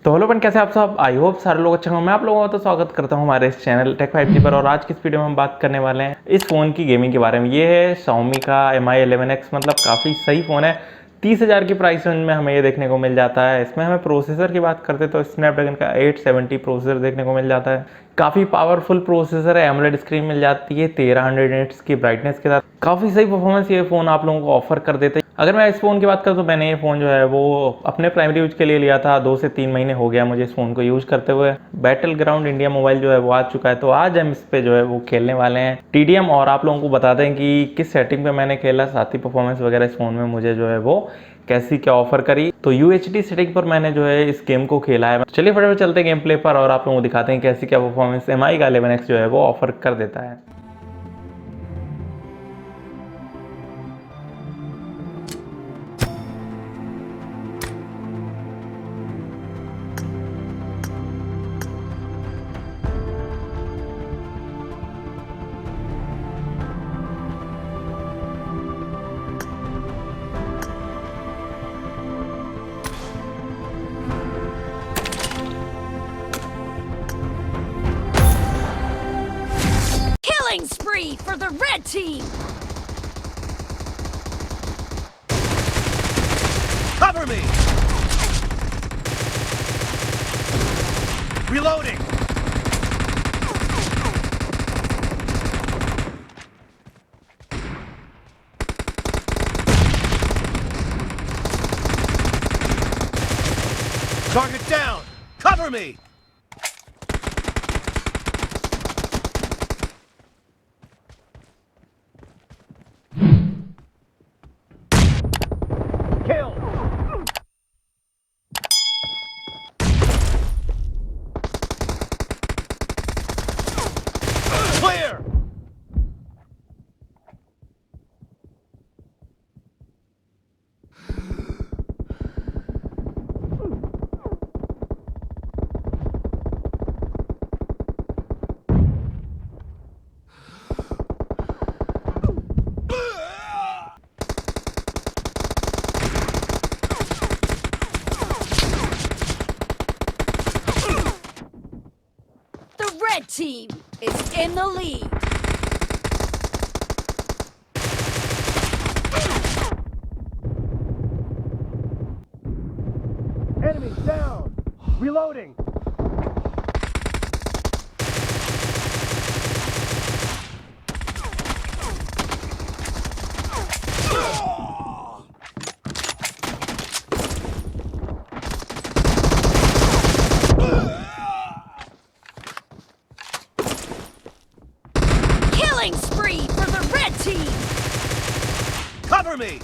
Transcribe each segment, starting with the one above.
तो hello friend, कैसे आप सब? आई होप सारे लोग अच्छे होंगे। मैं आप लोगों का तो स्वागत करता हूं हमारे इस चैनल टेक 5G पर। और आज की इस वीडियो में हम बात करने वाले हैं इस फ़ोन की गेमिंग के बारे में। ये है Xiaomi का Mi 11X, मतलब काफ़ी सही फ़ोन है। 30,000 की प्राइस रेंज में हमें ये देखने को मिल जाता है। इसमें हमें प्रोसेसर की बात करते तो स्नैपड्रैगन का 870 प्रोसेसर देखने को मिल जाता है। काफ़ी पावरफुल प्रोसेसर है, एमोलेड स्क्रीन मिल जाती है 1300 निट्स की ब्राइटनेस के साथ। काफ़ी सही परफॉर्मेंस ये फ़ोन आप लोगों को ऑफर कर देते हैं। अगर मैं इस फ़ोन की बात करूँ तो मैंने ये फ़ोन जो है वो अपने प्राइमरी यूज के लिए लिया था। 2 से 3 महीने हो गया मुझे इस फ़ोन को यूज़ करते हुए। बैटल ग्राउंड इंडिया मोबाइल जो है वो आ चुका है, तो आज हम इस पे जो है वो खेलने वाले हैं TDM। और आप लोगों को बता दें कि किस सेटिंग पे मैंने खेला, साथ ही परफॉर्मेंस वगैरह इस फ़ोन में मुझे जो है वो कैसी क्या ऑफर करी। तो UHD सेटिंग पर मैंने जो है इस गेम को खेला है। चलिए फटाफट चलते हैं गेम प्ले पर और आप लोगों को दिखाते हैं कैसी क्या परफॉर्मेंस MI का 11X जो है वो ऑफर कर देता है। Killing spree for the red team! Cover me! Reloading! Target down! Cover me! Kill! Clear! The red team is in the lead. Enemy down! Reloading! Killing spree for the red team! Cover me!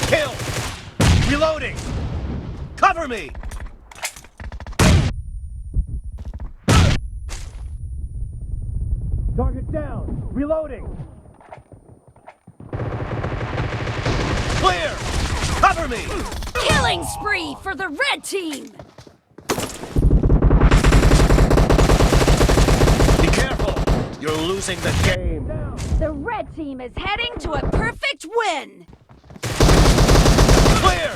Kill! Reloading! Cover me! Target down! Reloading! Clear! Cover me! Killing spree for the red team! Be careful! You're losing the game! The red team is heading to a perfect win! Clear!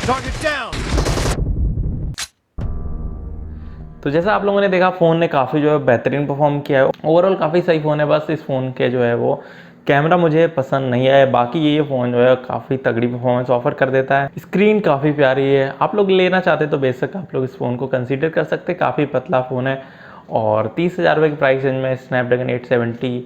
Target down! तो जैसा आप लोगों ने देखा, phone ने काफ़ी जो है बेहतरीन परफॉर्म किया है। ओवरऑल काफ़ी सही फ़ोन है। बस इस फ़ोन के जो है वो कैमरा मुझे पसंद नहीं आया। बाकी ये फ़ोन जो है काफ़ी तगड़ी परफॉर्मेंस ऑफर कर देता है। स्क्रीन काफ़ी प्यारी है। आप लोग लेना चाहते तो बेशक आप लोग इस फ़ोन को कंसीडर कर सकते। काफ़ी पतला फ़ोन है और 30,000 रुपये की प्राइस रेंज में स्नैपड्रैगन 870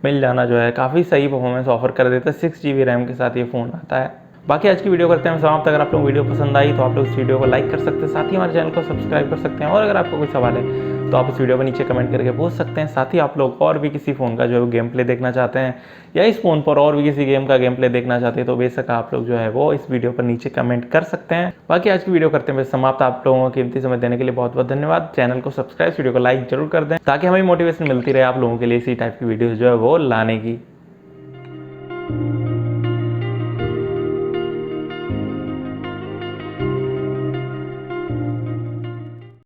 मिल जाना जो है काफ़ी सही परफॉर्मेंस ऑफर कर देता है। 6GB रैम के साथ ये फ़ोन आता है। बाकी आज की वीडियो करते हैं समाप्त। अगर आप लोग वीडियो पसंद आई तो आप लोग इस वीडियो को लाइक कर सकते हैं, साथ ही हमारे चैनल को सब्सक्राइब कर सकते हैं। और अगर आपको कोई सवाल है तो आप इस वीडियो को नीचे कमेंट करके पूछ सकते हैं। साथ ही आप लोग और भी किसी फ़ोन का जो है गेम प्ले देखना चाहते हैं या इस फ़ोन पर और भी किसी गेम का गेम प्ले देखना चाहते हैं तो बेशक आप लोग जो है वो इस वीडियो पर नीचे कमेंट कर सकते हैं। बाकी आज की वीडियो करते हैं समाप्त। आप लोगों को कीमती समय देने के लिए बहुत बहुत धन्यवाद। चैनल को सब्सक्राइब, वीडियो को लाइक जरूर कर दें ताकि हमें मोटिवेशन मिलती रहे आप लोगों के लिए इसी टाइप की वीडियो जो है वो लाने की।